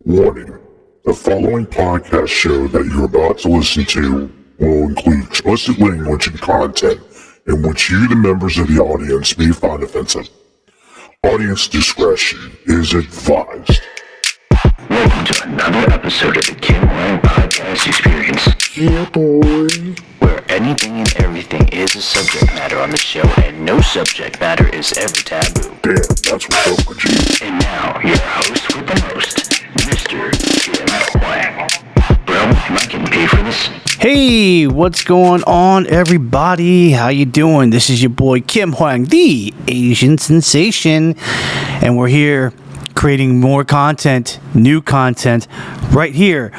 Warning: the following podcast show that you're about to listen to will include explicit language and content in which you, the members of the audience, may find offensive. Audience discretion is advised. Welcome to another episode of the Kim Hoang Podcast Experience. Yeah, boy. Where anything and everything is a subject matter on the show, and no subject matter is ever taboo. Damn, that's what's up with you. And now, your host with the most, Mr. Kim Hoang. Bro, am I getting paid for this? Hey, what's going on, everybody? How you doing? This is your boy Kim Hoang, the Asian sensation, and we're here creating more content, new content, right here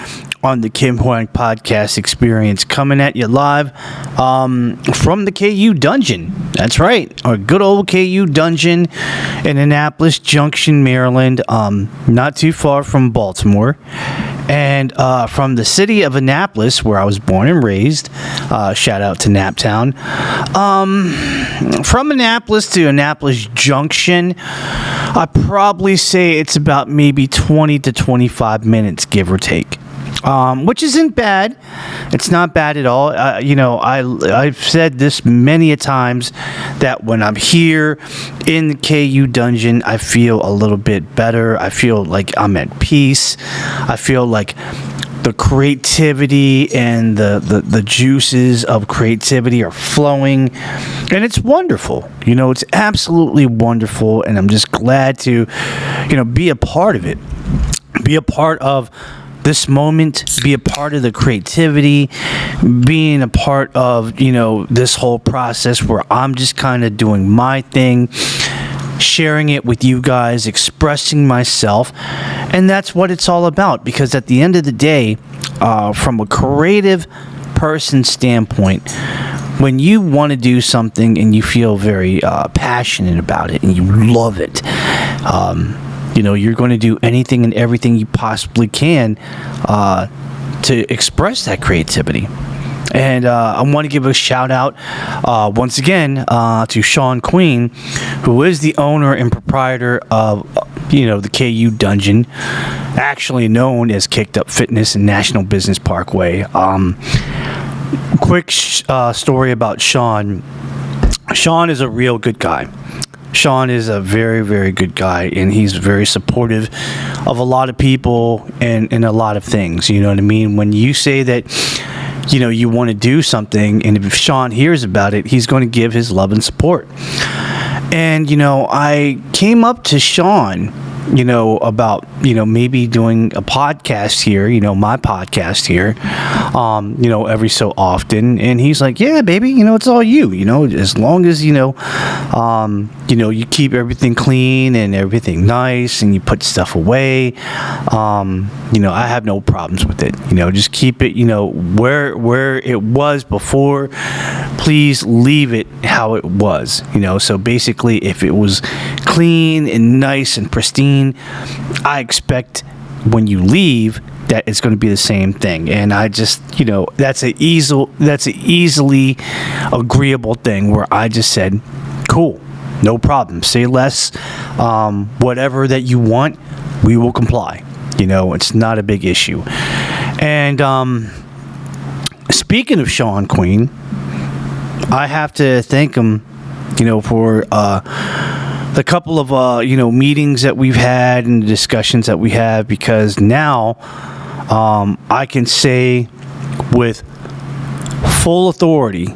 on the Kim Hoang Podcast Experience, coming at you live from the KU Dungeon. That's right, our good old KU Dungeon in Annapolis Junction, Maryland, not too far from Baltimore. And from the city of Annapolis, where I was born and raised, shout out to Naptown. From Annapolis to Annapolis Junction, I'd probably say it's about maybe 20 to 25 minutes, give or take. Which isn't bad. It's not bad at all. I've said this many a times that when I'm here in the KU Dungeon, I feel a little bit better. I feel like I'm at peace. I feel like the creativity and the juices of creativity are flowing, and it's wonderful. It's absolutely wonderful, and I'm just glad to, be a part of it. Be a part of this moment, be a part of the creativity, being a part of, this whole process where I'm just kind of doing my thing, sharing it with you guys, expressing myself. And that's what it's all about, because at the end of the day, from a creative person standpoint, when you want to do something and you feel very passionate about it and you love it, you're going to do anything and everything you possibly can to express that creativity. And I want to give a shout out once again to Sean Queen, who is the owner and proprietor of the KU Dungeon, actually known as Kicked Up Fitness and National Business Parkway. Quick story about Sean. Sean is a real good guy. Sean is a very, very good guy, and he's very supportive of a lot of people and a lot of things. You know what I mean? When you say that, you want to do something, and if Sean hears about it, he's going to give his love and support. And, I came up to Sean, about, maybe doing a podcast here, my podcast here, every so often. And he's like, yeah, baby, it's all you, as long as, you keep everything clean and everything nice and you put stuff away. I have no problems with it. Just keep it, where it was before. Please leave it how it was. So basically, if it was clean and nice and pristine, I expect when you leave that it's going to be the same thing. And I just, that's an easily agreeable thing where I just said, cool, no problem. Say less. Whatever that you want, we will comply. It's not a big issue. And speaking of Sean Queen, I have to thank him, for the couple of meetings that we've had and discussions that we have, because now I can say with full authority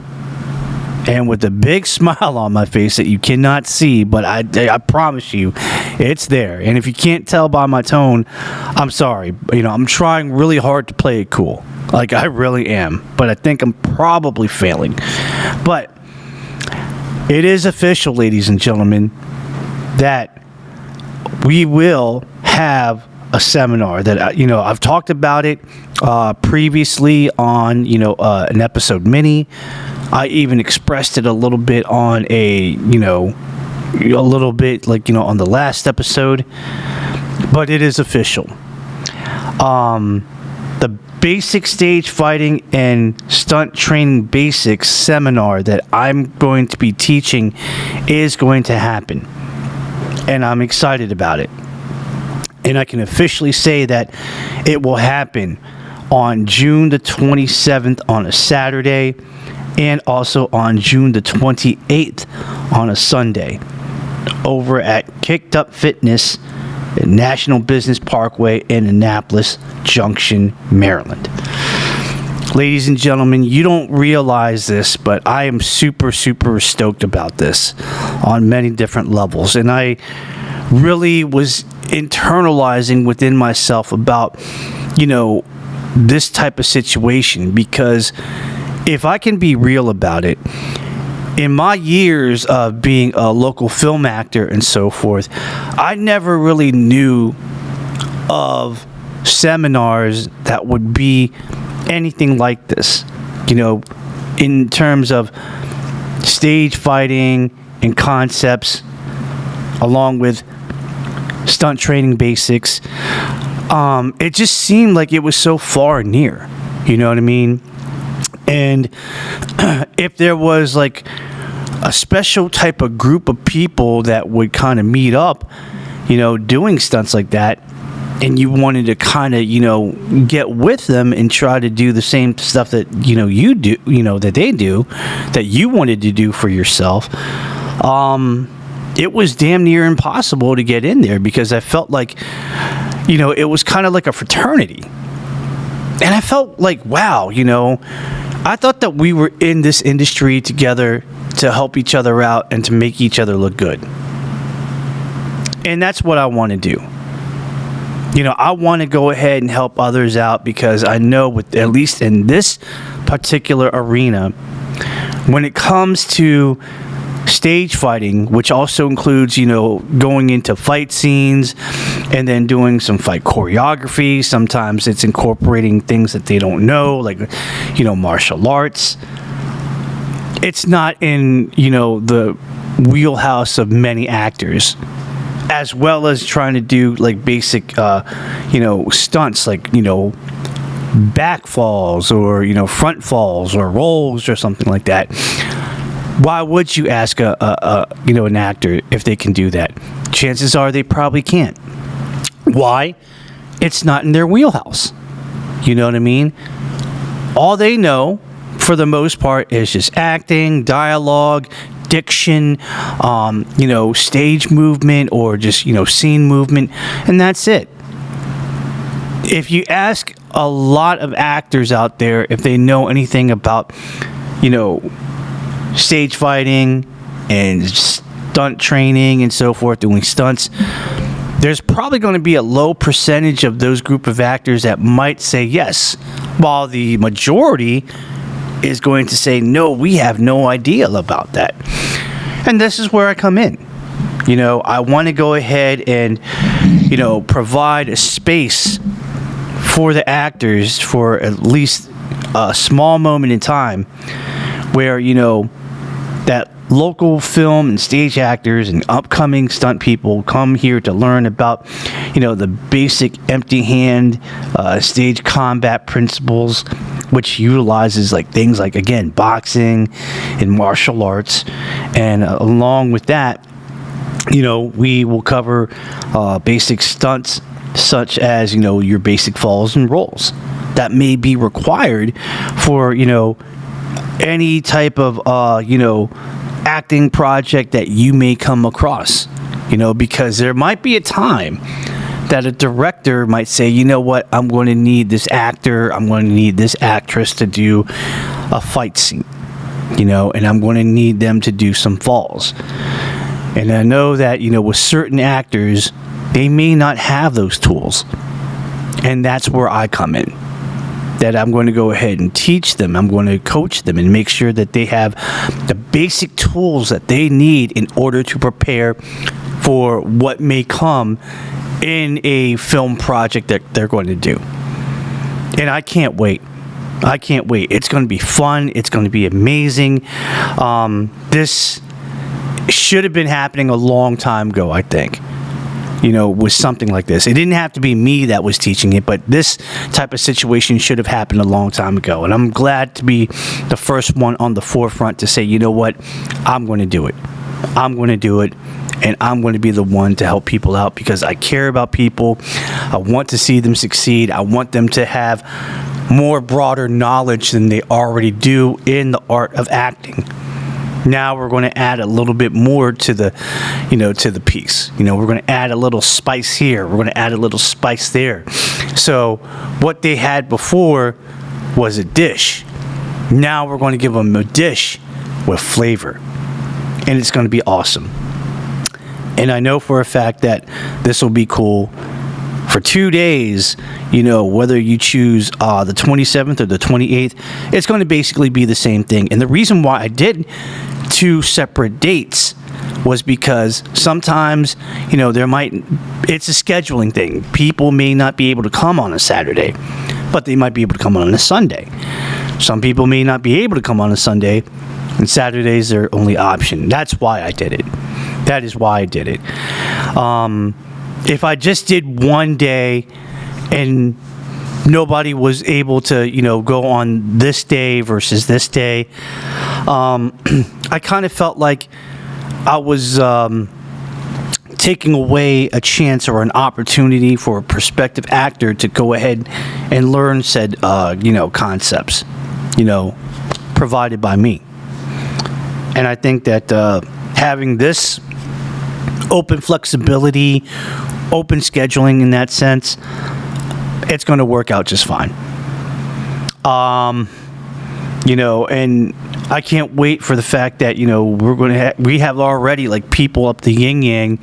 and with a big smile on my face that you cannot see, but I promise you it's there. And if you can't tell by my tone, I'm sorry. I'm trying really hard to play it cool. Like, I really am. But I think I'm probably failing. But it is official, ladies and gentlemen, that we will have a seminar that, I've talked about it previously on, an episode mini. I even expressed it a little bit on a little bit like, on the last episode, but it is official. The Basic Stage Fighting and Stunt Training Basics seminar that I'm going to be teaching is going to happen, and I'm excited about it. And I can officially say that it will happen on June the 27th on a Saturday, and also on June the 28th on a Sunday over at Kicked Up Fitness at National Business Parkway in Annapolis Junction, Maryland. Ladies and gentlemen, you don't realize this, but I am super, super stoked about this on many different levels. And I really was internalizing within myself about, this type of situation, because if I can be real about it, in my years of being a local film actor and so forth, I never really knew of seminars that would be anything like this, in terms of stage fighting and concepts, along with stunt training basics. It just seemed like it was so far and near, you know what I mean? And if there was like a special type of group of people that would kind of meet up, doing stunts like that, and you wanted to kind of, get with them and try to do the same stuff that, you do, that they do, that you wanted to do for yourself, it was damn near impossible to get in there, because I felt like, it was kind of like a fraternity. And I felt like, wow, I thought that we were in this industry together to help each other out and to make each other look good. And that's what I want to do. I want to go ahead and help others out, because I know, with at least in this particular arena, when it comes to stage fighting, which also includes, going into fight scenes and then doing some fight choreography. Sometimes it's incorporating things that they don't know, like, martial arts. It's not in, the wheelhouse of many actors, as well as trying to do like basic, stunts, like, back falls or, front falls or rolls or something like that. Why would you ask an actor if they can do that? Chances are they probably can't. Why? It's not in their wheelhouse. You know what I mean? All they know, for the most part, is just acting, dialogue, diction, stage movement, or just, scene movement, and that's it. If you ask a lot of actors out there if they know anything about, stage fighting and stunt training and so forth, doing stunts, there's probably going to be a low percentage of those group of actors that might say yes, while the majority is going to say, no, we have no idea about that. And this is where I come in. I want to go ahead and, provide a space for the actors for at least a small moment in time where, that local film and stage actors and upcoming stunt people come here to learn about, the basic empty hand stage combat principles, which utilizes like things like, again, boxing and martial arts. And along with that, we will cover basic stunts such as, your basic falls and rolls that may be required for, any type of, acting project that you may come across, because there might be a time that a director might say, what, I'm going to need this actor, I'm going to need this actress to do a fight scene, and I'm going to need them to do some falls. And I know that, with certain actors, they may not have those tools. And that's where I come in. That I'm going to go ahead and teach them. I'm going to coach them and make sure that they have the basic tools that they need in order to prepare for what may come in a film project that they're going to do. And I can't wait. It's going to be fun. It's going to be amazing. This should have been happening a long time ago, I think. With something like this. It didn't have to be me that was teaching it, but this type of situation should have happened a long time ago. And I'm glad to be the first one on the forefront to say, what, I'm going to do it. I'm going to do it. and I'm going to be the one to help people out because I care about people. I want to see them succeed. I want them to have more broader knowledge than they already do in the art of acting. Now we're going to add a little bit more to the, to the piece. We're going to add a little spice here. We're going to add a little spice there. So what they had before was a dish. Now we're going to give them a dish with flavor. And it's going to be awesome. And I know for a fact that this will be cool for 2 days. Whether you choose the 27th or the 28th, it's going to basically be the same thing. And the reason why I did 2 separate dates was because sometimes, it's a scheduling thing. People may not be able to come on a Saturday, but they might be able to come on a Sunday. Some people may not be able to come on a Sunday, and Saturday's their only option. That's why I did it. That is why I did it. If I just did one day and nobody was able to, go on this day versus this day, I kind of felt like I was taking away a chance or an opportunity for a prospective actor to go ahead and learn said, concepts, provided by me. And I think that having this open flexibility, open scheduling in that sense, it's going to work out just fine. And I can't wait for the fact that, we have already like people up the yin yang,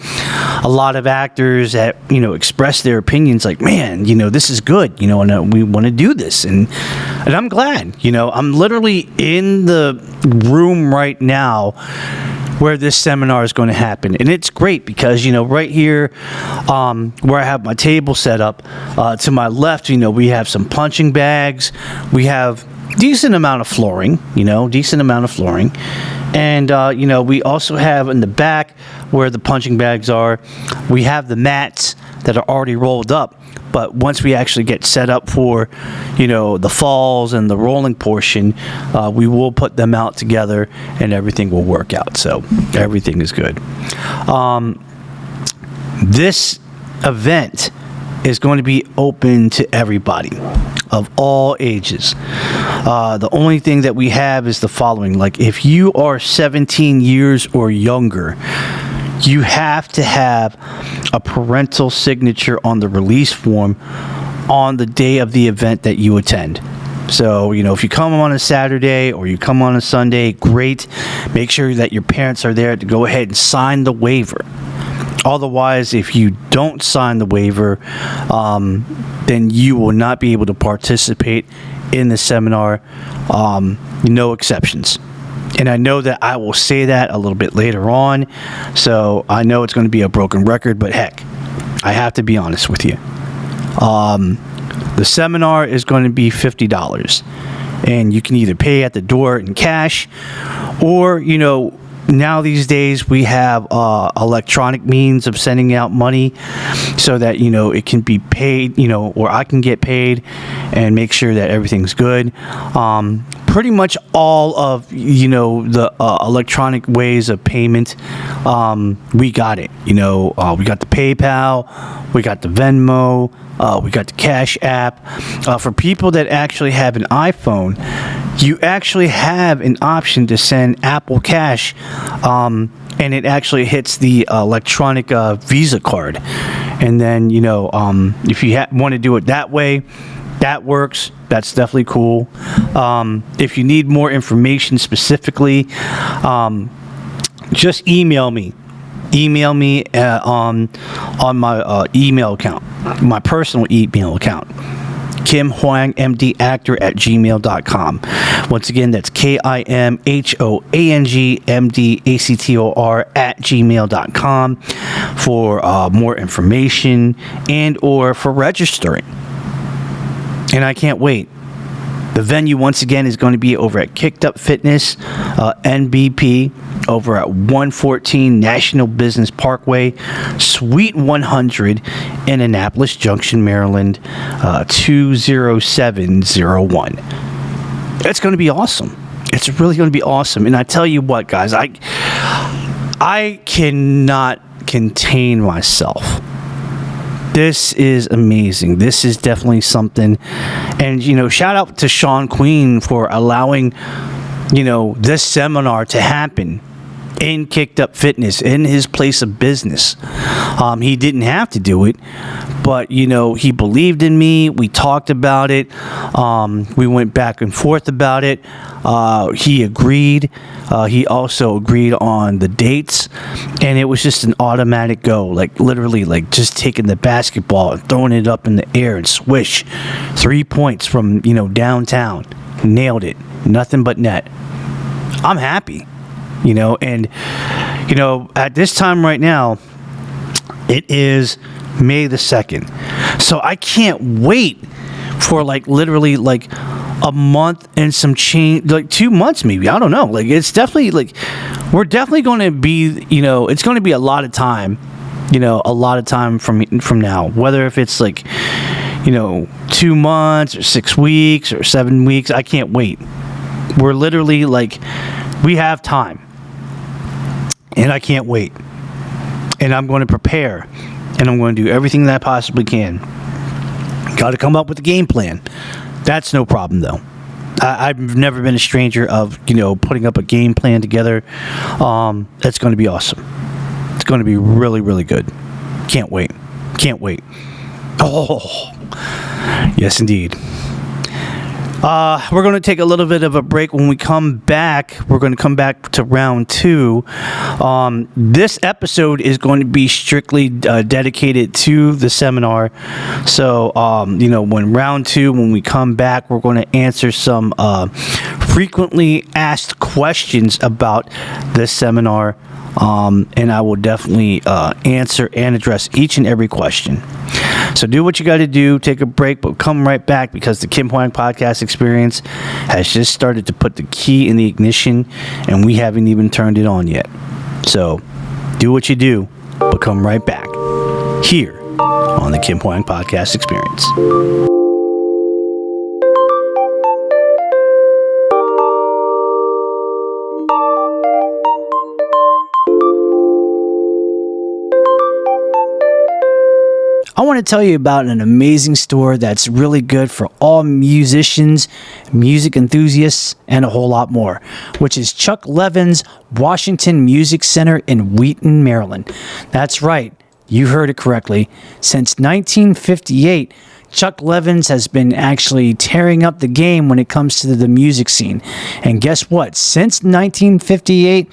a lot of actors that, express their opinions like, man, this is good, and we want to do this. And I'm glad, I'm literally in the room right now where this seminar is going to happen. And it's great because, right here where I have my table set up, to my left, we have some punching bags. We have decent amount of flooring. And, we also have in the back where the punching bags are, we have the mats that are already rolled up. But once we actually get set up for, the falls and the rolling portion, we will put them out together and everything will work out. So everything is good. This event is going to be open to everybody of all ages. The only thing that we have is the following. Like if you are 17 years or younger, you have to have a parental signature on the release form on the day of the event that you attend. So, if you come on a Saturday or you come on a Sunday, great. Make sure that your parents are there to go ahead and sign the waiver. Otherwise, if you don't sign the waiver, then you will not be able to participate in the seminar. No exceptions. And I know that I will say that a little bit later on. So I know it's going to be a broken record, but heck, I have to be honest with you. The seminar is going to be $50. And you can either pay at the door in cash or, now these days we have electronic means of sending out money so that, it can be paid, or I can get paid and make sure that everything's good. Pretty much all of, the electronic ways of payment, we got it. We got the PayPal, we got the Venmo, we got the CashApp. For people that actually have an iPhone, you actually have an option to send Apple Cash, and it actually hits the electronic Visa card. And then, if you want to do it that way, that works. That's definitely cool. If you need more information specifically, just email me. Email me on my email account, my personal email account, KimHoangMDActor at gmail.com. Once again, that's KimHoangMDActor at gmail.com for more information and or for registering. And I can't wait. The venue, once again, is going to be over at Kicked Up Fitness, NBP, over at 114 National Business Parkway, Suite 100 in Annapolis Junction, Maryland, 20701. It's going to be awesome. It's really going to be awesome. And I tell you what, guys, I cannot contain myself. This is amazing. This is definitely something. And, shout out to Sean Queen for allowing, this seminar to happen in Kicked Up Fitness, in his place of business. He didn't have to do it, but, he believed in me. We talked about it. We went back and forth about it. He agreed. He also agreed on the dates, and it was just an automatic go, like literally like just taking the basketball and throwing it up in the air and swish. 3 points from, downtown. Nailed it. Nothing but net. I'm happy. And at this time right now, it is May the 2nd. So I can't wait for literally a month and some change, 2 months maybe. I don't know. It's definitely we're definitely going to be, it's going to be a lot of time, a lot of time from now, whether if it's 2 months or 6 weeks or 7 weeks. I can't wait. We're literally we have time. And I can't wait. And I'm going to prepare. And I'm going to do everything that I possibly can. Got to come up with a game plan. That's no problem, though. I've never been a stranger of, putting up a game plan together. It's going to be awesome. It's going to be really, really good. Can't wait. Can't wait. Oh, yes, indeed. We're going to take a little bit of a break. When we come back, we're going to come back to round 2. This episode is going to be strictly dedicated to the seminar. So, when round 2, when we come back, we're going to answer some frequently asked questions about this seminar. And I will definitely answer and address each and every question. So do what you got to do, take a break, but come right back because the Kim Hoang Podcast Experience has just started to put the key in the ignition, and we haven't even turned it on yet. So do what you do, but come right back here on the Kim Hoang Podcast Experience. I want to tell you about an amazing store that's really good for all musicians, music enthusiasts, and a whole lot more, which is Chuck Levin's Washington Music Center in Wheaton, Maryland. That's right. You heard it correctly. Since 1958, Chuck Levin's has been actually tearing up the game when it comes to the music scene. And guess what? Since 1958,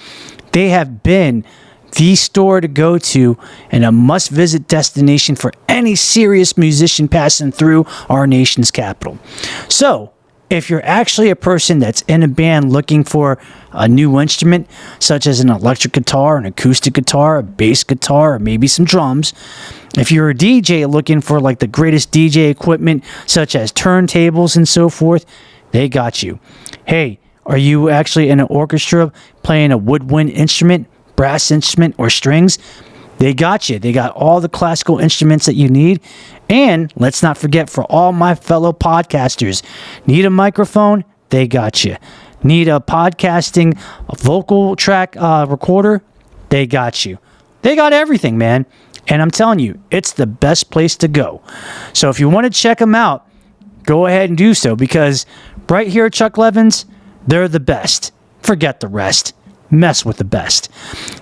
they have been the store to go to and a must-visit destination for any serious musician passing through our nation's capital. So, if you're actually a person that's in a band looking for a new instrument, such as an electric guitar, an acoustic guitar, a bass guitar, or maybe some drums, if you're a DJ looking for the greatest DJ equipment, such as turntables and so forth, they got you. Hey, are you actually in an orchestra playing a woodwind instrument, brass instrument, or strings? They got you. They got all the classical instruments that you need. And let's not forget, for all my fellow podcasters, need a microphone? They got you. Need a podcasting vocal track recorder? They got you. They got everything, man. And I'm telling you, it's the best place to go. So if you want to check them out, go ahead and do so, because right here at Chuck Levin's, they're the best. Forget the rest. Mess with the best.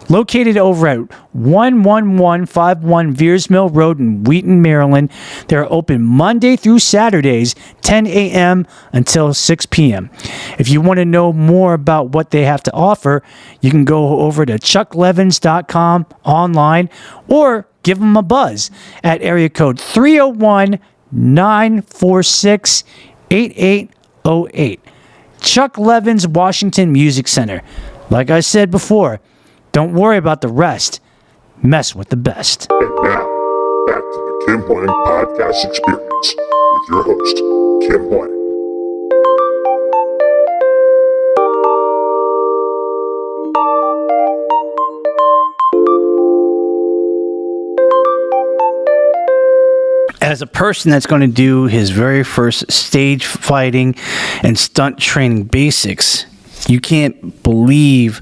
Located over at 11151 Veers Mill Road in Wheaton, Maryland. They're open Monday through Saturdays, 10 a.m. until 6 p.m. If you want to know more about what they have to offer, you can go over to chucklevins.com online or give them a buzz at area code 301-946-8808. Chuck Levin's Washington Music Center. Like I said before, don't worry about the rest. Mess with the best. And now, back to the Kim Hoang Podcast Experience with your host, Kim Hoang. As a person that's going to do his very first stage fighting and stunt training basics, you can't believe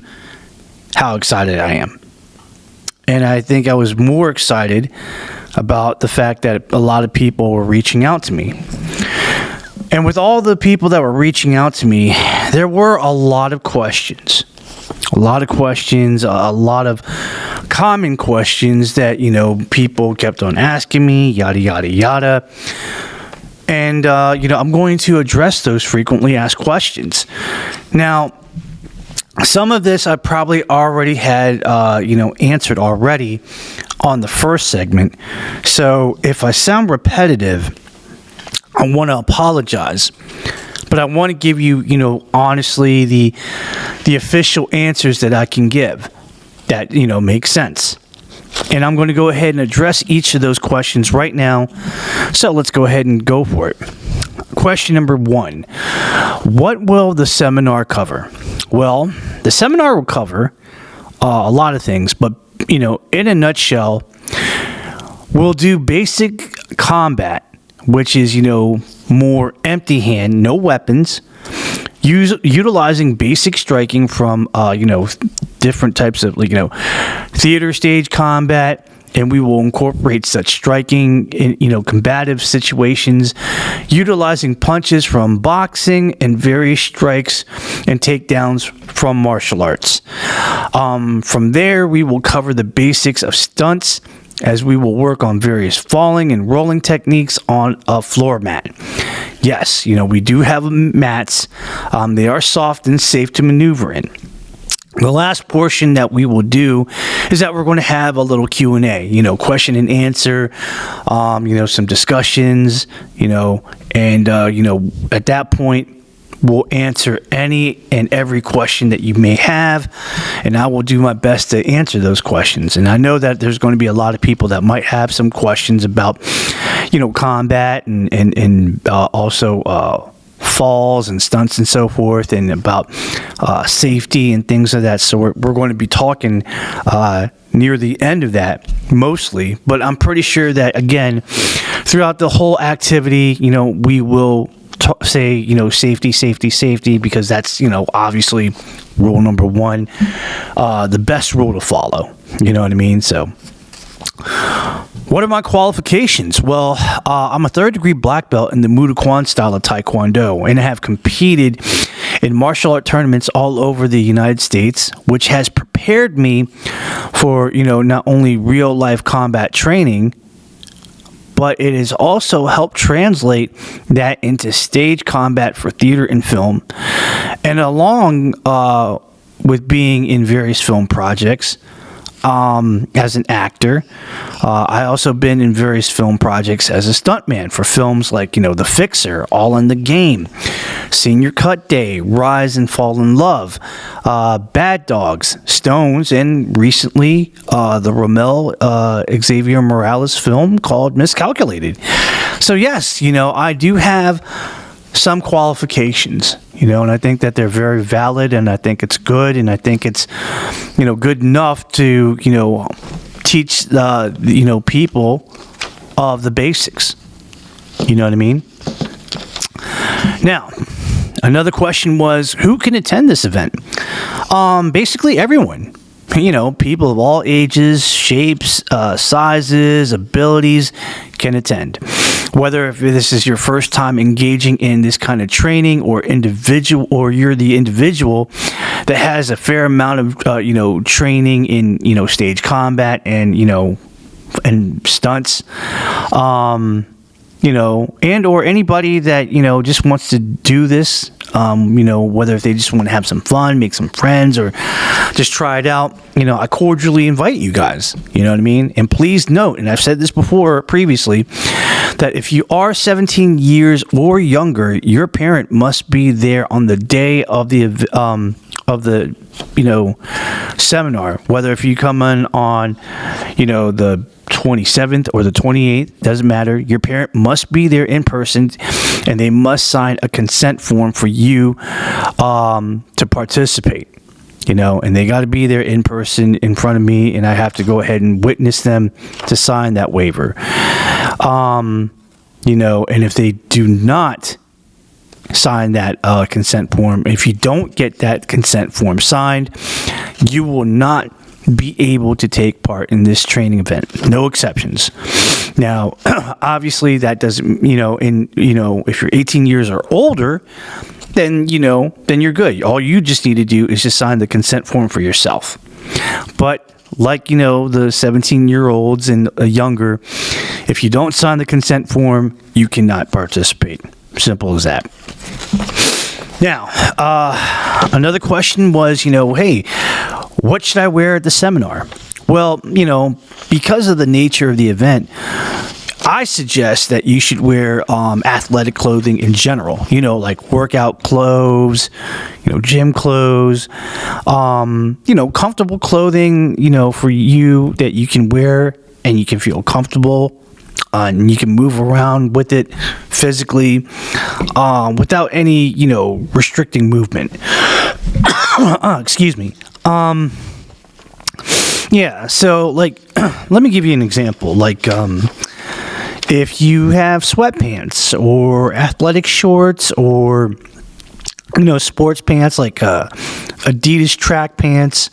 how excited I am. And I think I was more excited about the fact that a lot of people were reaching out to me. And with all the people that were reaching out to me, there were a lot of questions. A lot of common questions that, people kept on asking me, yada, yada, yada. And, I'm going to address those frequently asked questions. Now, some of this I probably already had, answered already on the first segment. So if I sound repetitive, I want to apologize. But I want to give you, honestly, the official answers that I can give that, make sense. And I'm going to go ahead and address each of those questions right now. So let's go ahead and go for it. Question number 1. What will the seminar cover? Well, the seminar will cover a lot of things, but, in a nutshell, we'll do basic combat, which is, more empty hand, no weapons, utilizing basic striking from, different types of, theater stage combat, and we will incorporate such striking in, combative situations, utilizing punches from boxing and various strikes and takedowns from martial arts. From there, we will cover the basics of stunts, as we will work on various falling and rolling techniques on a floor mat. Yes, we do have mats. They are soft and safe to maneuver in. The last portion that we will do is that we're going to have a little Q&A, question and answer, some discussions, and, at that point, we'll answer any and every question that you may have, and I will do my best to answer those questions. And I know that there's going to be a lot of people that might have some questions about, combat and also falls and stunts and so forth, and about safety and things of that sort. We're going to be talking near the end of that mostly, but I'm pretty sure that, again, throughout the whole activity, we will say, safety, because that's, obviously rule number 1, the best rule to follow. You know what I mean? So, what are my qualifications? Well, I'm a 3rd degree black belt in the Muay Thai style of Taekwondo, and I have competed in martial art tournaments all over the United States, which has prepared me for, not only real life combat training, but it has also helped translate that into stage combat for theater and film. And along with being in various film projects, as an actor, I also been in various film projects as a stuntman for films like, The Fixer, All in the Game, Senior Cut Day, Rise and Fall in Love, Bad Dogs, Stones, and recently the Rommel Xavier Morales film called Miscalculated. So yes, I do have some qualifications, and I think that they're very valid, and I think it's good, and I think it's, good enough to, teach the, people of the basics. You know what I mean? Now, another question was, who can attend this event? Basically everyone. People of all ages, shapes, sizes, abilities can attend. Whether if this is your first time engaging in this kind of training, or you're the individual that has a fair amount of training in stage combat and and stunts, and or anybody that just wants to do this, whether if they just want to have some fun, make some friends, or just try it out, I cordially invite you guys. You know what I mean? And please note, and I've said this before previously, that if you are 17 years or younger, your parent must be there on the day of the seminar. Whether if you come in on the 27th or the 28th, doesn't matter. Your parent must be there in person, and they must sign a consent form for you to participate. And they got to be there in person in front of me, and I have to go ahead and witness them to sign that waiver. And if they do not sign that consent form, if you don't get that consent form signed, you will not be able to take part in this training event. No exceptions. Now, obviously, that doesn't, if you're 18 years or older, then you're good. All you just need to do is just sign the consent form for yourself. But like, the 17-year-olds and younger, if you don't sign the consent form, you cannot participate. Simple as that. Now, another question was, hey, what should I wear at the seminar? Well, because of the nature of the event, I suggest that you should wear athletic clothing in general, like workout clothes, gym clothes, comfortable clothing, for you that you can wear and you can feel comfortable. And you can move around with it physically without any, restricting movement. Excuse me. Yeah, so, like, let me give you an example. Like, if you have sweatpants or athletic shorts or, sports pants like Adidas track pants,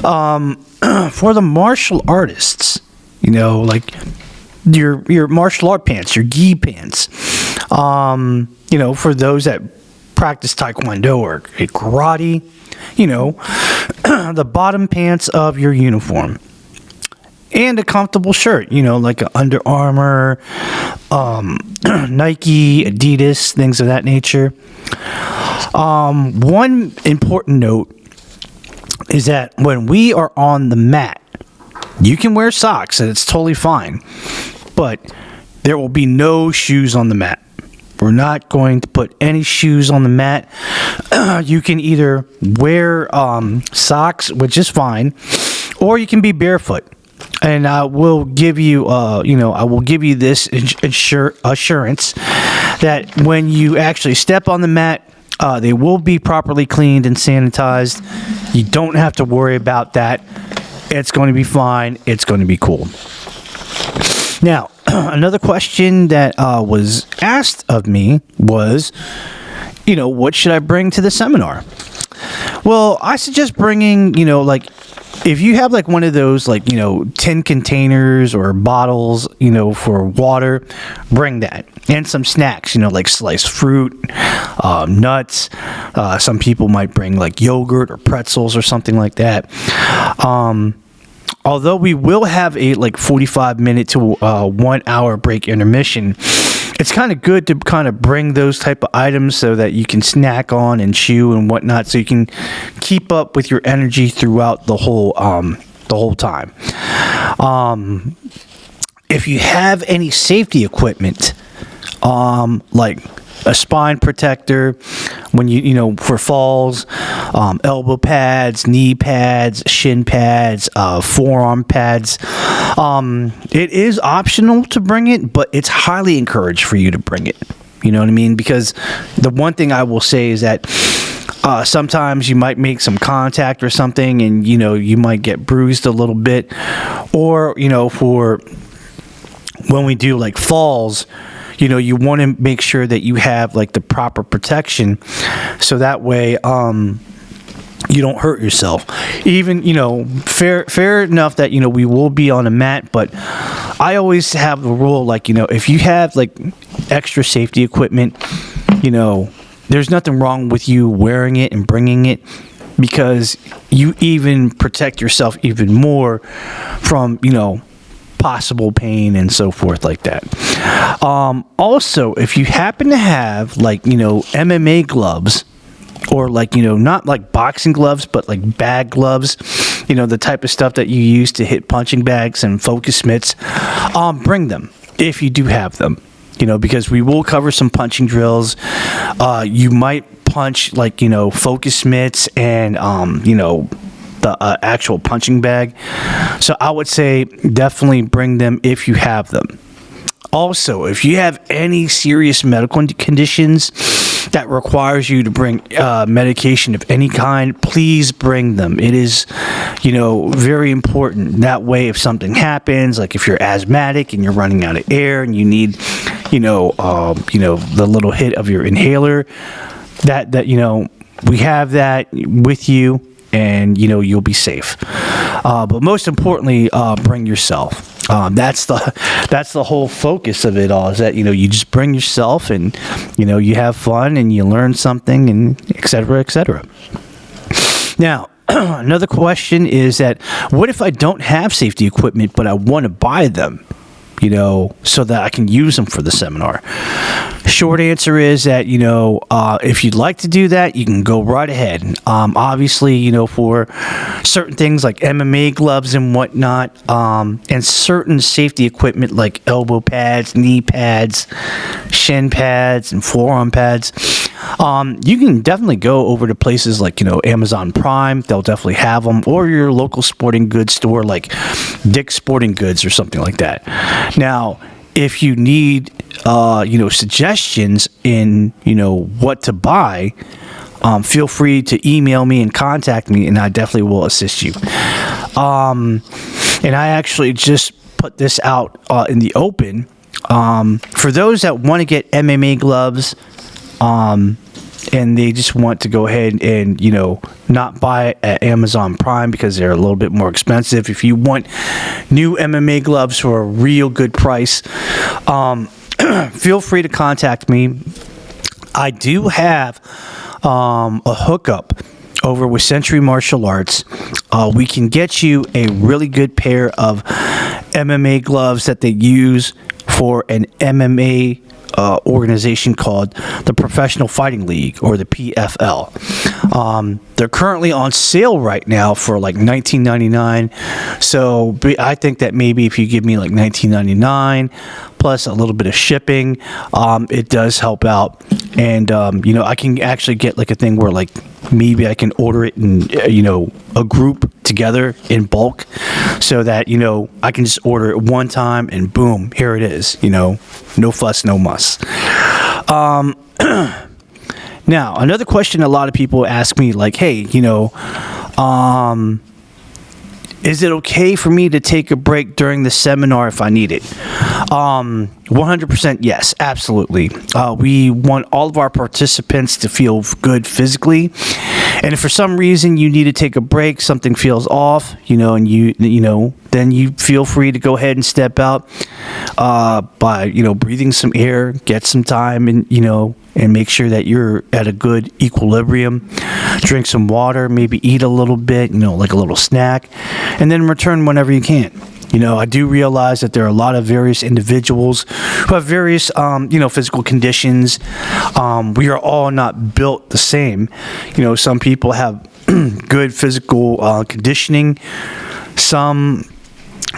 for the martial artists, like your martial art pants, your gi pants, for those that practice taekwondo or karate, the bottom pants of your uniform. And a comfortable shirt, like an Under Armour, Nike, Adidas, things of that nature. One important note is that when we are on the mat, you can wear socks and it's totally fine, but there will be no shoes on the mat. We're not going to put any shoes on the mat. You can either wear socks, which is fine, or you can be barefoot. And I will give you, this assurance that when you actually step on the mat, they will be properly cleaned and sanitized. You don't have to worry about that. It's going to be fine. It's going to be cool. Now, another question that was asked of me was, what should I bring to the seminar? Well, I suggest bringing, if you have like one of those tin containers or bottles, for water, bring that. And some snacks, like sliced fruit, nuts. Some people might bring like yogurt or pretzels or something like that. Although we will have a 45-minute to 1 hour break intermission, it's kind of good to kind of bring those type of items so that you can snack on and chew and whatnot, so you can keep up with your energy throughout the whole time. If you have any safety equipment, like a spine protector when for falls, elbow pads, knee pads, shin pads, forearm pads. It is optional to bring it, but it's highly encouraged for you to bring it. You know what I mean? Because the one thing I will say is that sometimes you might make some contact or something and, you might get bruised a little bit. Or, for when we do like falls, you want to make sure that you have like the proper protection, so that way you don't hurt yourself. Even fair enough that we will be on a mat, but I always have the rule if you have like extra safety equipment, there's nothing wrong with you wearing it and bringing it, because you even protect yourself even more from possible pain and so forth like that. Also, if you happen to have MMA gloves, or not like boxing gloves, but like bag gloves, the type of stuff that you use to hit punching bags and focus mitts, bring them if you do have them, because we will cover some punching drills. You might punch focus mitts and the actual punching bag. So I would say definitely bring them if you have them. Also, if you have any serious medical conditions that requires you to bring medication of any kind, please bring them. It is, very important. That way, if something happens, like if you're asthmatic and you're running out of air and you need, the little hit of your inhaler, that we have that with you. and you'll be safe. But most importantly, bring yourself. That's the whole focus of it all, is that you just bring yourself, and you have fun and you learn something, and et cetera, et cetera. Now, another question is that, what if I don't have safety equipment but I want to buy them, so that I can use them for the seminar? Short answer is that, if you'd like to do that, you can go right ahead. Obviously, for certain things like MMA gloves and whatnot, and certain safety equipment like elbow pads, knee pads, shin pads, and forearm pads, you can definitely go over to places like, Amazon Prime. They'll definitely have them, or your local sporting goods store like Dick's Sporting Goods or something like that. Now, if you need, suggestions in, what to buy, feel free to email me and contact me, and I definitely will assist you. And I actually just put this out in the open. For those that want to get MMA gloves, and they just want to go ahead and, not buy at Amazon Prime because they're a little bit more expensive. If you want new MMA gloves for a real good price, feel free to contact me. I do have a hookup over with Century Martial Arts. We can get you a really good pair of MMA gloves that they use for an MMA organization called the Professional Fighting League, or the PFL. They're currently on sale right now for like $19.99. So I think that maybe if you give me like $19.99 plus a little bit of shipping, it does help out. And I can actually get like a thing where like maybe I can order it in a group together in bulk, so that I can just order it one time and boom, here it is. No fuss, no muss. Now, another question a lot of people ask me, like, hey, is it okay for me to take a break during the seminar if I need it? 100% yes, absolutely. We want all of our participants to feel good physically. And if for some reason you need to take a break, something feels off, and then you feel free to go ahead and step out by, breathing some air, get some time, and, and make sure that you're at a good equilibrium. Drink some water, maybe eat a little bit, like a little snack, and then return whenever you can. I do realize that there are a lot of various individuals who have various, physical conditions. We are all not built the same. Some people have good physical conditioning. Some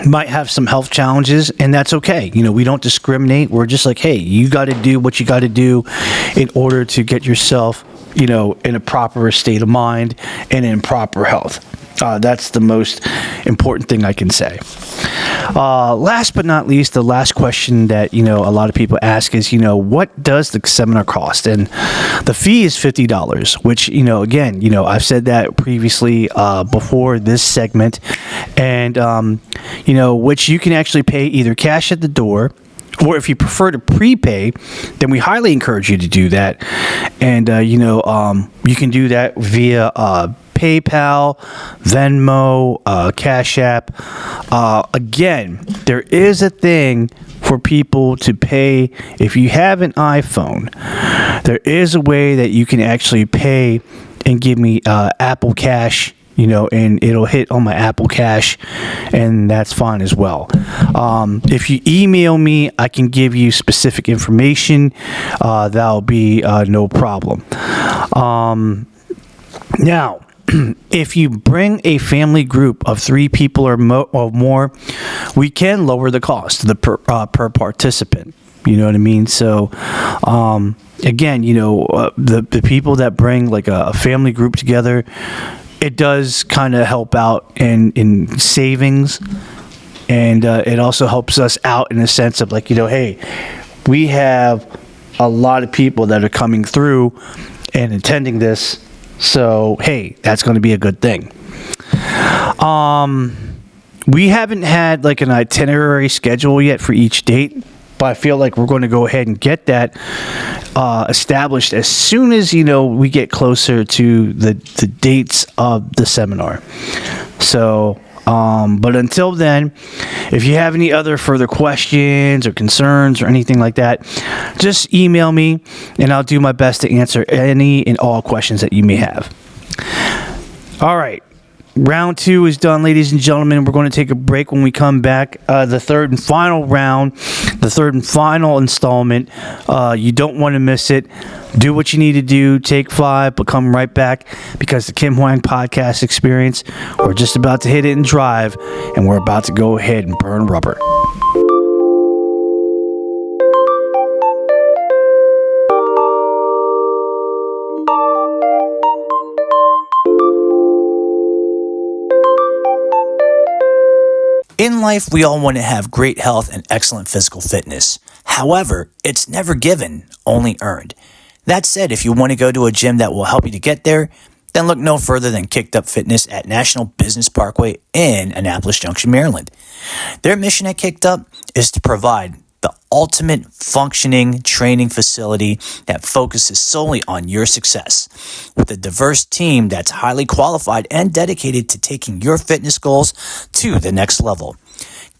might have some health challenges, and that's okay. We don't discriminate. We're just like, hey, you got to do what you got to do in order to get yourself, in a proper state of mind and in proper health. That's the most important thing I can say. Last but not least, the last question that, a lot of people ask is, what does the seminar cost? And the fee is $50, which, again, I've said that previously before this segment, and, which you can actually pay either cash at the door, or if you prefer to prepay, then we highly encourage you to do that. And, you can do that via PayPal, Venmo, CashApp. Again, there is a thing for people to pay. If you have an iPhone, there is a way that you can actually pay and give me Apple Cash, and it'll hit on my Apple Cash, and that's fine as well. If you email me, I can give you specific information. That'll be no problem. Now, if you bring a family group of 3 people or more, we can lower the cost per participant. You know what I mean? So, again, the people that bring like a family group together, it does kind of help out in savings, and it also helps us out in the sense of like, hey, we have a lot of people that are coming through and attending this. So, hey, that's going to be a good thing. We haven't had like an itinerary schedule yet for each date. But I feel like we're going to go ahead and get that established as soon as, we get closer to the dates of the seminar. So, but until then, if you have any other further questions or concerns or anything like that, just email me and I'll do my best to answer any and all questions that you may have. All right. Round 2 is done, ladies and gentlemen. We're going to take a break. When we come back. The third and final round, the third and final installment. You don't want to miss it. Do what you need to do. Take 5, but come right back because the Kim Hoang podcast experience, we're just about to hit it and drive, and we're about to go ahead and burn rubber. In life, we all want to have great health and excellent physical fitness. However, it's never given, only earned. That said, if you want to go to a gym that will help you to get there, then look no further than Kicked Up Fitness at National Business Parkway in Annapolis Junction, Maryland. Their mission at Kicked Up is to provide the ultimate functioning training facility that focuses solely on your success, with a diverse team that's highly qualified and dedicated to taking your fitness goals to the next level.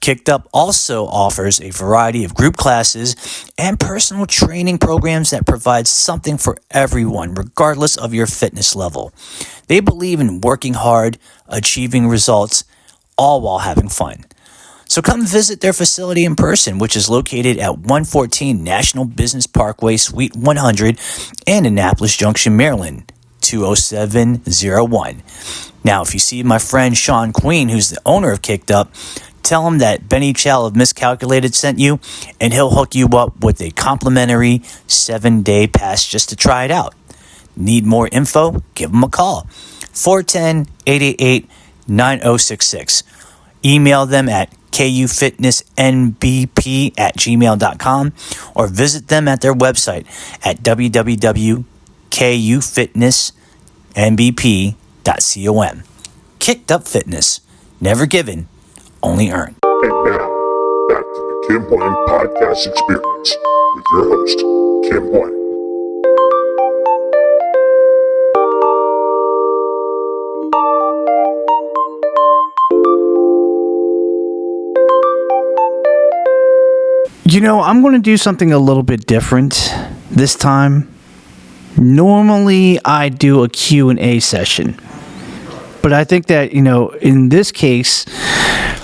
Kicked Up also offers a variety of group classes and personal training programs that provide something for everyone, regardless of your fitness level. They believe in working hard, achieving results, all while having fun. So come visit their facility in person, which is located at 114 National Business Parkway, Suite 100 in Annapolis Junction, Maryland, 20701. Now, if you see my friend Sean Queen, who's the owner of Kicked Up, tell him that Benny Chow of Miscalculated sent you, and he'll hook you up with a complimentary 7-day pass just to try it out. Need more info? Give him a call. 410-888-9066. Email them at kufitnessnbp@gmail.com or visit them at their website at www.kufitnessnbp.com. Kicked Up Fitness. Never given, only earned. And now, back to the Kim Hoang podcast experience with your host, Kim Hoang. I'm going to do something a little bit different this time. Normally, I do a Q&A session. But I think that, in this case,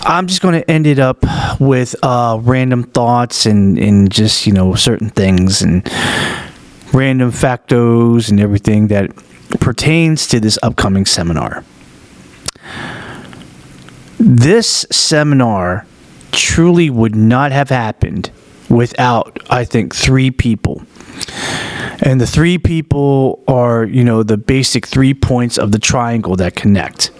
I'm just going to end it up with random thoughts and just, certain things and random factos and everything that pertains to this upcoming seminar. This seminar truly would not have happened without, I think, 3 people. And the 3 people are, the basic 3 points of the triangle that connect.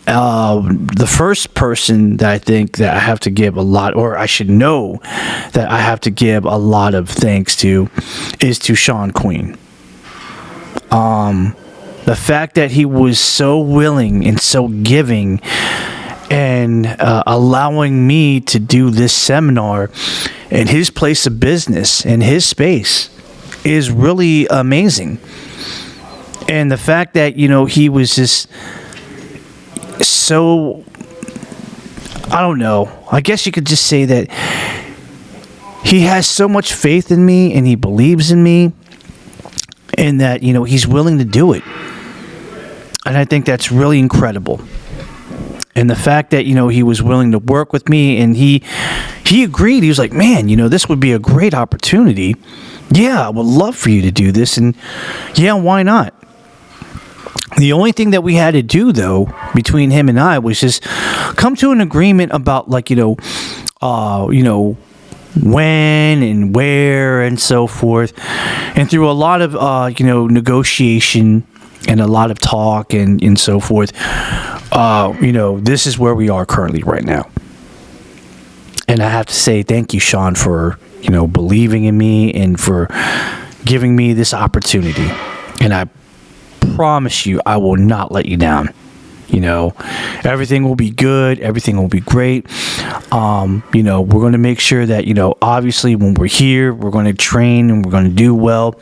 The first person that I think that I have to give a lot, or I should know that I have to give a lot of thanks to, is to Sean Queen. The fact that he was so willing and so giving and allowing me to do this seminar in his place of business, in his space, is really amazing. And the fact that, he was just so, I don't know, I guess you could just say that he has so much faith in me and he believes in me and that, he's willing to do it. And I think that's really incredible. And the fact that, he was willing to work with me and he agreed. He was like, man, this would be a great opportunity. Yeah, I would love for you to do this. And yeah, why not? The only thing that we had to do, though, between him and I was just come to an agreement about, when and where and so forth. And through a lot of, negotiation and a lot of talk and so forth, this is where we are currently right now. And I have to say thank you, Sean, for, believing in me and for giving me this opportunity. And I promise you, I will not let you down. Everything will be good. Everything will be great. We're going to make sure that, obviously when we're here, we're going to train and we're going to do well.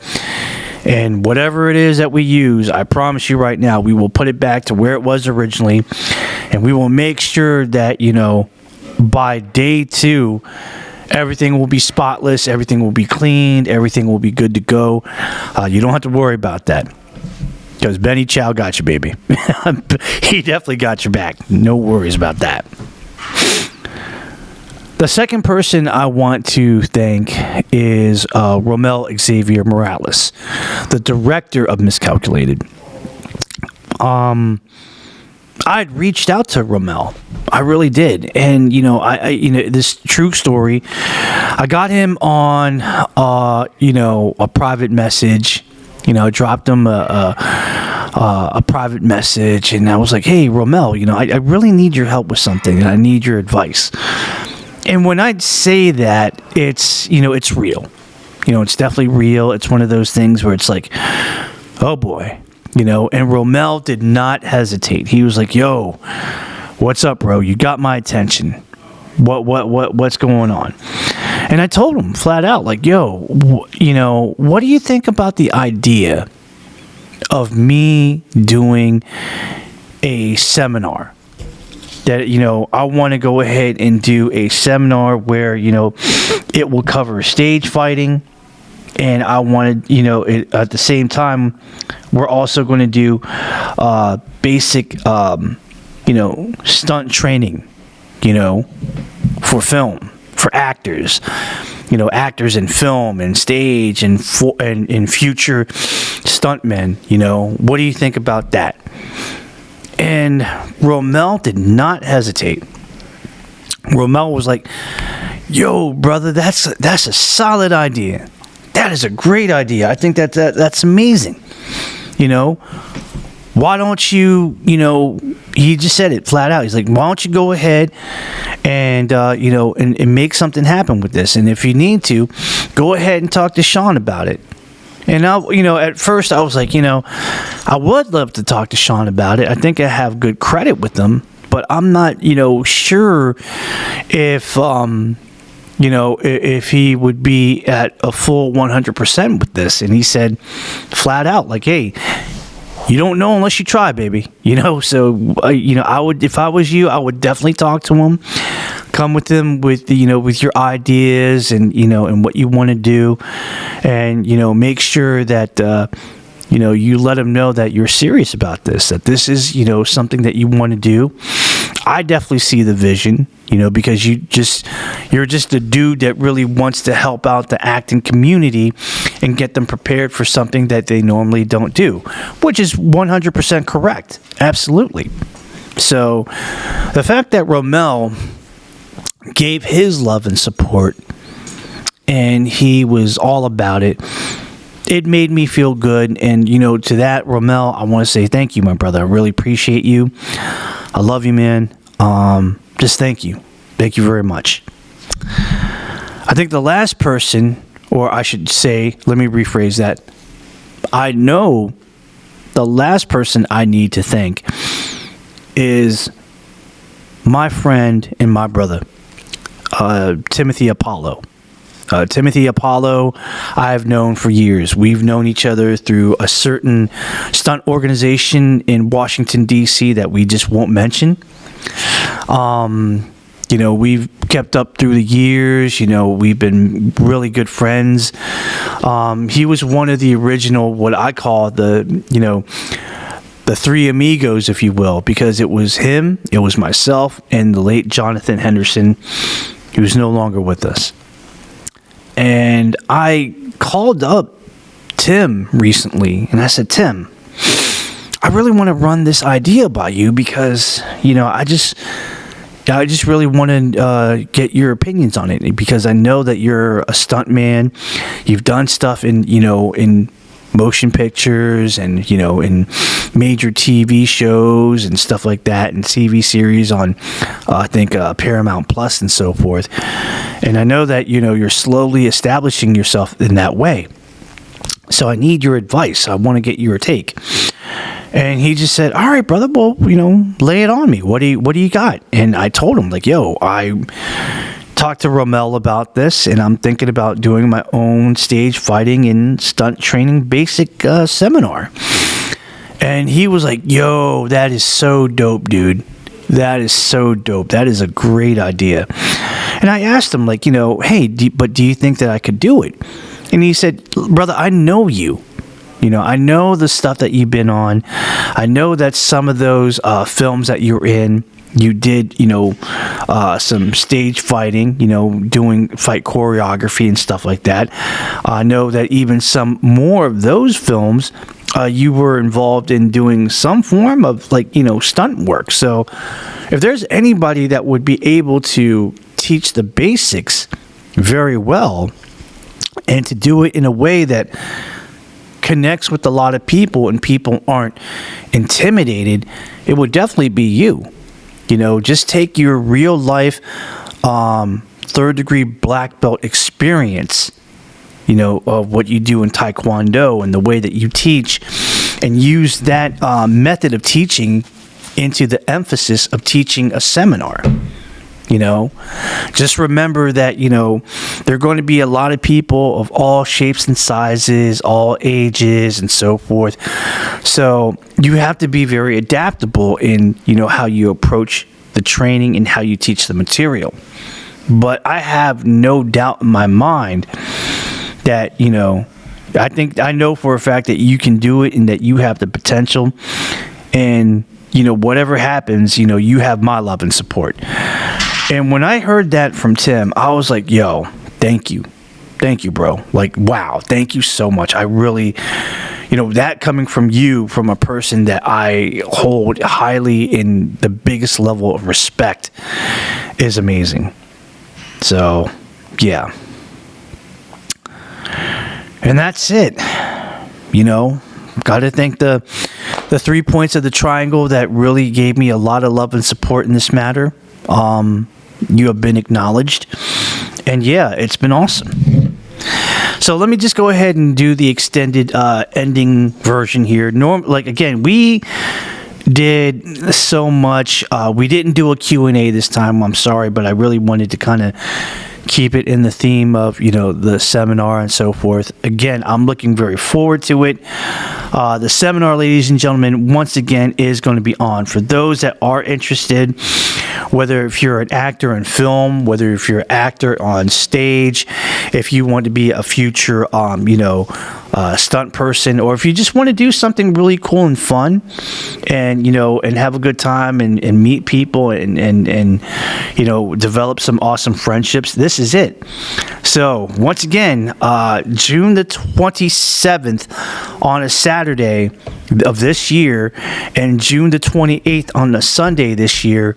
And whatever it is that we use, I promise you right now, we will put it back to where it was originally. And we will make sure that, by day 2, everything will be spotless. Everything will be cleaned. Everything will be good to go. You don't have to worry about that. Because Benny Chow got you, baby. He definitely got your back. No worries about that. The second person I want to thank is Romel Xavier Morales, the director of Miscalculated. I'd reached out to Romel. I really did. And, this true story, I got him on, a private message. Dropped him a private message, and I was like, hey, Romel, I really need your help with something, and I need your advice. And when I say that, it's, it's real. It's definitely real. It's one of those things where it's like, oh boy, and Romel did not hesitate. He was like, yo, what's up, bro? You got my attention. What's going on? And I told him flat out, like, yo, what do you think about the idea of me doing a seminar? That, I want to go ahead and do a seminar where, it will cover stage fighting. And I wanted, at the same time, we're also going to do basic, stunt training, for film, for actors, actors in film and stage and future stuntmen. What do you think about that? And Romel did not hesitate. Romel was like, yo, brother, that's a solid idea. That is a great idea. I think that's amazing. Why don't you, he just said it flat out. He's like, why don't you go ahead and, and make something happen with this? And if you need to, go ahead and talk to Sean about it. And at first I was like, I would love to talk to Sean about it. I think I have good credit with them, but I'm not, sure if, if he would be at a full 100% with this. And he said flat out, like, hey, you don't know unless you try, baby. So, I would, if I was you, I would definitely talk to him. Come with them with with your ideas and and what you want to do, and make sure that you let them know that you're serious about this. That this is something that you want to do. I definitely see the vision, because you're just a dude that really wants to help out the acting community and get them prepared for something that they normally don't do, which is 100% correct. Absolutely. So the fact that Romel gave his love and support and he was all about it, it made me feel good. And to that, Romel, I want to say thank you, my brother. I really appreciate you. I love you, man. Just thank you very much. I think the last person, or I should say, let me rephrase that, I know the last person I need to thank is my friend and my brother, Timothy Apollo. Timothy Apollo, I've known for years. We've known each other through a certain stunt organization in Washington, D.C. that we just won't mention. We've kept up through the years. We've been really good friends. He was one of the original, what I call the three amigos, if you will, because it was him, it was myself, and the late Jonathan Henderson, who's no longer with us. And I called up Tim recently, and I said, Tim, I really want to run this idea by you because, I just really want to get your opinions on it, because I know that you're a stunt man. You've done stuff in motion pictures and, in major TV shows and stuff like that, and TV series on, I think, Paramount Plus and so forth. And I know that, you're slowly establishing yourself in that way. So I need your advice. I want to get your take. And he just said, all right, brother, well, lay it on me. What do you got? And I told him, like, yo, I talked to Romel about this, and I'm thinking about doing my own stage fighting and stunt training basic seminar. And he was like, yo, that is so dope, dude. That is so dope. That is a great idea. And I asked him, like, hey, but do you think that I could do it? And he said, brother, I know you. I know the stuff that you've been on. I know that some of those films that you're in, you did, some stage fighting, doing fight choreography and stuff like that. I know that even some more of those films, you were involved in doing some form of, stunt work. So if there's anybody that would be able to teach the basics very well and to do it in a way that connects with a lot of people and people aren't intimidated, it would definitely be you. Just take your real life third degree black belt experience, of what you do in Taekwondo and the way that you teach, and use that method of teaching into the emphasis of teaching a seminar. Just remember that, there are going to be a lot of people of all shapes and sizes, all ages and so forth. So you have to be very adaptable in, how you approach the training and how you teach the material. But I have no doubt in my mind that, I know for a fact that you can do it and that you have the potential. And, whatever happens, you have my love and support. And when I heard that from Tim, I was like, yo, thank you. Thank you, bro. Like, wow, thank you so much. I really, that coming from you, from a person that I hold highly in the biggest level of respect, is amazing. So, yeah. And that's it. Got to thank the 3 points of the triangle that really gave me a lot of love and support in this matter. You have been acknowledged, and yeah, it's been awesome. So let me just go ahead and do the extended ending version here. Again, we did so much. We didn't do a Q&A this time. I'm sorry, but I really wanted to kind of keep it in the theme of, the seminar and so forth. Again, I'm looking very forward to it. The seminar, ladies and gentlemen, once again, is going to be on. For those that are interested, whether if you're an actor in film, whether if you're an actor on stage, if you want to be a future, stunt person, or if you just want to do something really cool and fun and, and have a good time and meet people and develop some awesome friendships, this is it. So once again, June the 27th on a Saturday of this year, and June the 28th on a Sunday this year,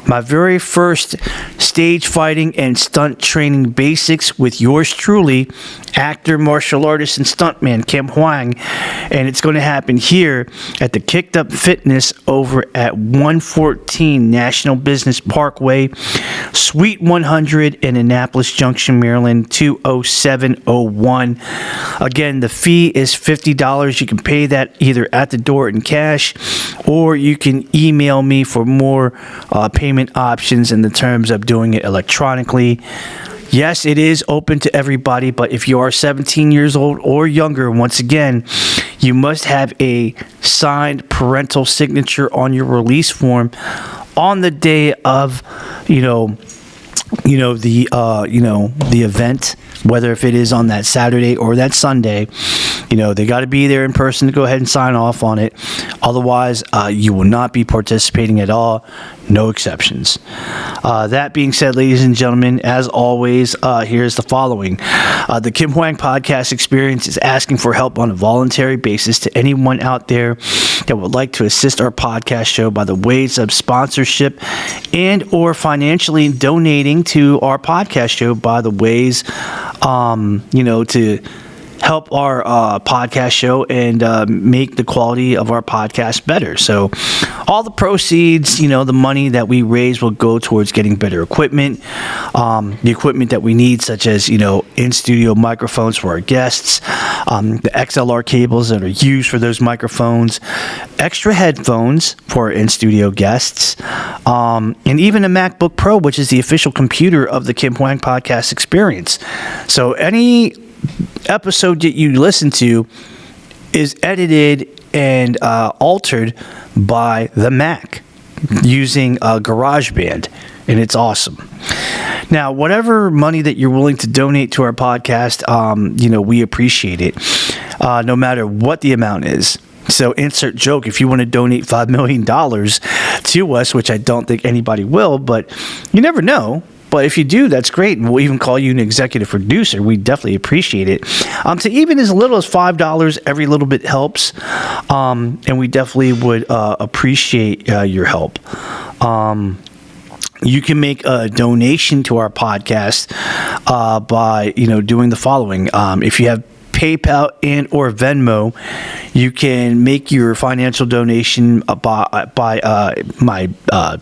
my very first stage fighting and stunt training basics with yours truly, actor, martial artist, and stuntman Kim Hoang. And it's going to happen here at the Kicked Up Fitness over at 114 National Business Parkway, Suite 100 in Annapolis Junction, Maryland, 20701. Again, the fee is $50. You can pay that either at the door in cash, or you can email me for more payment options in the terms of doing it electronically. Yes, it is open to everybody, but if you are 17 years old or younger, once again, you must have a signed parental signature on your release form on the day of, the event, whether if it is on that Saturday or that Sunday. They got to be there in person to go ahead and sign off on it. Otherwise, you will not be participating at all. No exceptions. That being said, ladies and gentlemen, as always, here's the following. The Kim Hoang Podcast Experience is asking for help on a voluntary basis to anyone out there that would like to assist our podcast show by the ways of sponsorship and or financially donating to our podcast show by the ways, to help our podcast show and make the quality of our podcast better. So all the proceeds, the money that we raise will go towards getting better equipment, the equipment that we need, such as, in-studio microphones for our guests, the XLR cables that are used for those microphones, extra headphones for our in-studio guests, and even a MacBook Pro, which is the official computer of the Kim Hoang Podcast Experience. So any episode that you listen to is edited and altered by the Mac using GarageBand, and it's awesome. Now, whatever money that you're willing to donate to our podcast, we appreciate it, no matter what the amount is. So insert joke, if you want to donate $5 million to us, which I don't think anybody will, but you never know. But if you do, that's great. And we'll even call you an executive producer. We definitely appreciate it. So even as little as $5, every little bit helps. And we definitely would appreciate your help. You can make a donation to our podcast by, doing the following. If you have PayPal and or Venmo, you can make your financial donation by my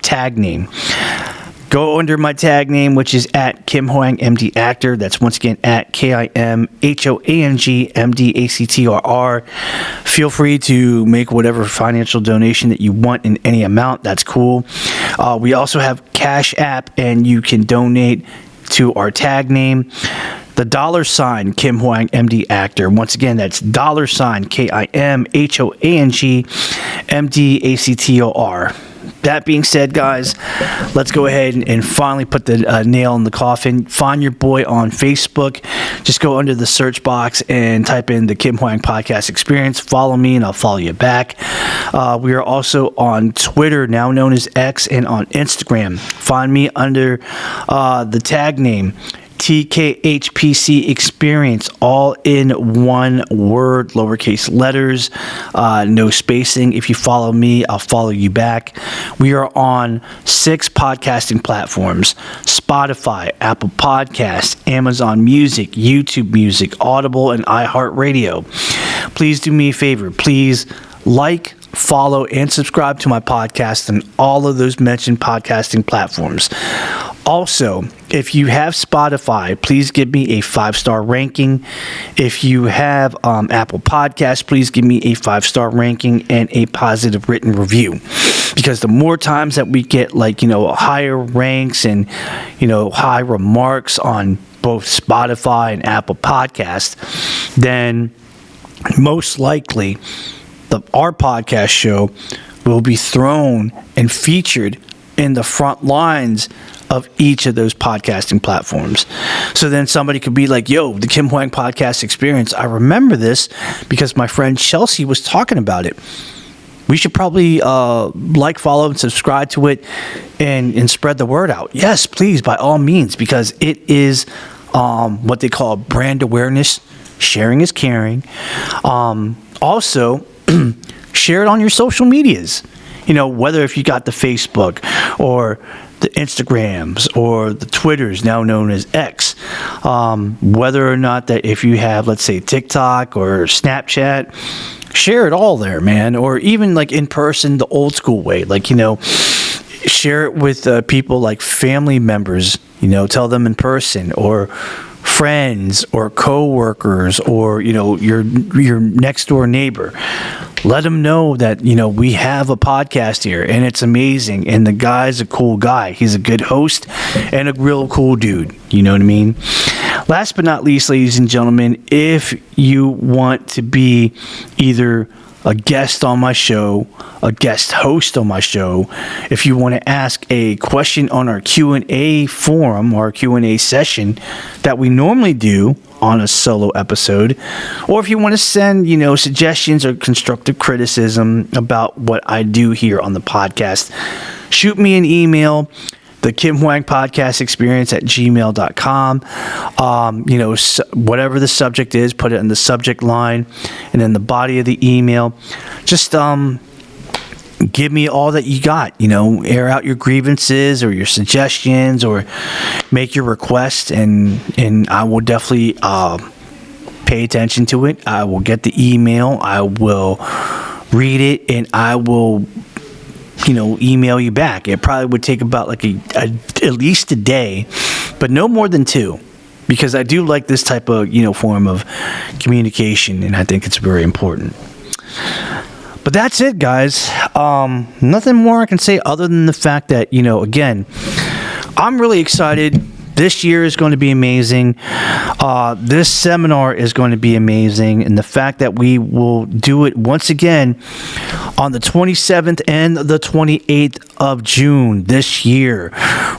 tag name. Go under my tag name, which is at KimHoangMDActor. That's once again at KimHoangMDActor. Feel free to make whatever financial donation that you want in any amount. That's cool. We also have CashApp, and you can donate to our tag name, the $ KimHoangMDActor. Once again, that's $ KimHoangMDActor. That being said, guys, let's go ahead and finally put the nail in the coffin. Find your boy on Facebook. Just go under the search box and type in the Kim Hoang Podcast Experience. Follow me, and I'll follow you back. We are also on Twitter, now known as X, and on Instagram. Find me under the tag name TKHPC Experience, all in one word, lowercase letters, no spacing. If you follow me, I'll follow you back. We are on 6 podcasting platforms: Spotify, Apple Podcasts, Amazon Music, YouTube Music, Audible, and iHeartRadio. Please do me a favor. Please like, follow, and subscribe to my podcast on all of those mentioned podcasting platforms. Also, if you have Spotify, please give me a 5-star ranking. If you have Apple Podcasts, please give me a 5-star ranking and a positive written review. Because the more times that we get higher ranks and high remarks on both Spotify and Apple Podcasts, then most likely our podcast show will be thrown and featured in the front lines of each of those podcasting platforms. So then somebody could be like, yo, the Kim Hoang Podcast Experience, I remember this because my friend Chelsea was talking about it. We should probably follow, and subscribe to it and spread the word out. Yes, please, by all means, because it is what they call brand awareness. Sharing is caring. Also, share it on your social medias. Whether if you got the Facebook or the Instagrams or the Twitters, now known as X, whether or not that if you have, let's say, TikTok or Snapchat, share it all there, man. Or even in person, the old school way, share it with people like family members, tell them in person, or friends or co-workers, or your next door neighbor. Let them know that we have a podcast here and it's amazing, and the guy's a cool guy. He's a good host and a real cool dude. You know what I mean? Last but not least, ladies and gentlemen, if you want to be either a guest on my show, a guest host on my show, if you want to ask a question on our Q&A forum or Q&A session that we normally do on a solo episode, or if you want to send, suggestions or constructive criticism about what I do here on the podcast, shoot me an email, the Kim Hoang Podcast Experience at gmail.com. Whatever the subject is, put it in the subject line, and then the body of the email. Just give me all that you got. Air out your grievances or your suggestions, or make your request, and I will definitely pay attention to it. I will get the email. I will read it, and I will, email you back. It probably would take about like at least a day, but no more than 2. Because I do like this type of, form of communication, and I think it's very important. But that's it, guys. Nothing more I can say other than the fact that, again, I'm really excited. This year is going to be amazing. This seminar is going to be amazing. And the fact that we will do it once again on the 27th and the 28th of June this year,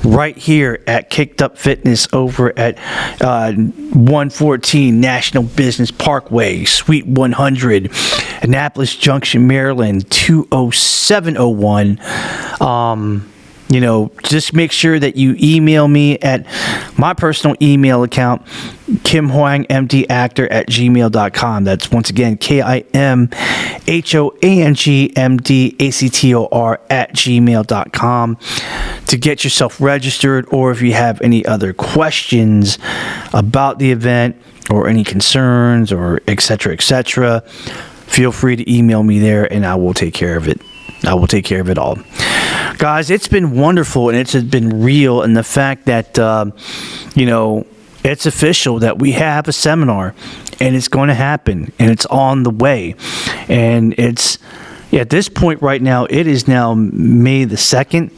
right here at Kicked Up Fitness over at 114 National Business Parkway, Suite 100, Annapolis Junction, Maryland, 20701. Just make sure that you email me at my personal email account, KimHoangMDActor at gmail.com. That's once again, KimHoangMDActor at gmail.com to get yourself registered, or if you have any other questions about the event or any concerns or etc., feel free to email me there and I will take care of it. I will take care of it all. Guys, it's been wonderful, and it's been real, and the fact that, it's official that we have a seminar, and it's going to happen, and it's on the way. And it's, at this point right now, it is now May the 2nd.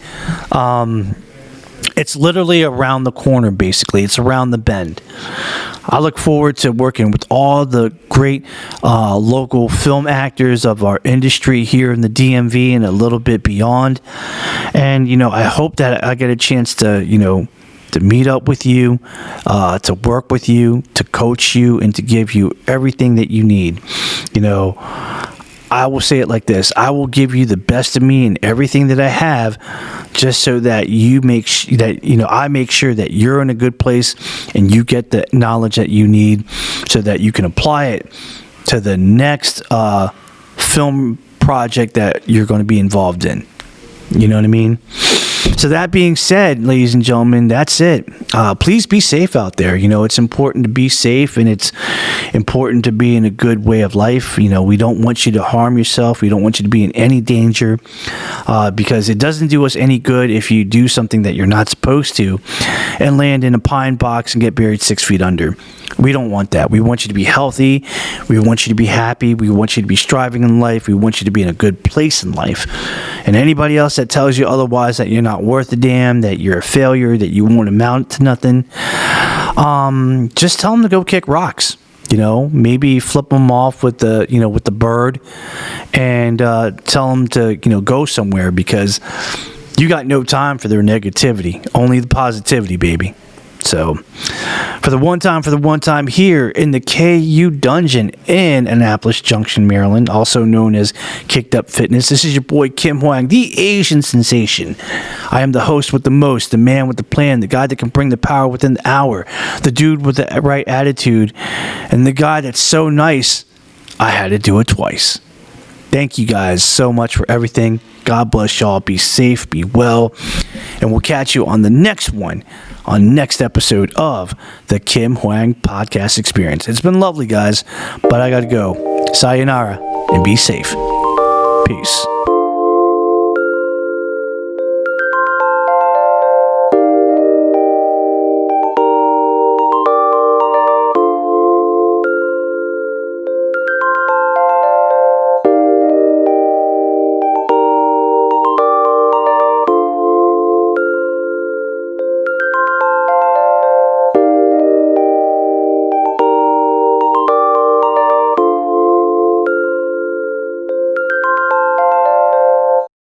It's literally around the corner, basically. It's around the bend. I look forward to working with all the great local film actors of our industry here in the DMV and a little bit beyond. And, I hope that I get a chance to, to meet up with you, to work with you, to coach you, and to give you everything that you need. I will say it like this: I will give you the best of me and everything that I have, just so that you I make sure that you're in a good place and you get the knowledge that you need, so that you can apply it to the next film project that you're going to be involved in. You know what I mean? So that being said, ladies and gentlemen, that's it. Please be safe out there. It's important to be safe, and it's important to be in a good way of life. We don't want you to harm yourself. We don't want you to be in any danger, because it doesn't do us any good if you do something that you're not supposed to and land in a pine box and get buried 6 feet under. We don't want that. We want you to be healthy. We want you to be happy. We want you to be striving in life. We want you to be in a good place in life. And anybody else that tells you otherwise, that you're not worth a damn, that you're a failure, that you won't amount to nothing, just tell them to go kick rocks. Maybe flip them off with the, with the bird, and tell them to, go somewhere, because you got no time for their negativity, only the positivity, baby. So, for the one time here in the KU Dungeon in Annapolis Junction, Maryland, also known as Kicked Up Fitness, this is your boy Kim Hoang, the Asian sensation. I am the host with the most, the man with the plan, the guy that can bring the power within the hour, the dude with the right attitude, and the guy that's so nice, I had to do it twice. Thank you guys so much for everything. God bless y'all. Be safe, be well, and we'll catch you on the next one, on next episode of the Kim Hoang Podcast Experience. It's been lovely, guys, but I gotta go. Sayonara, and be safe. Peace.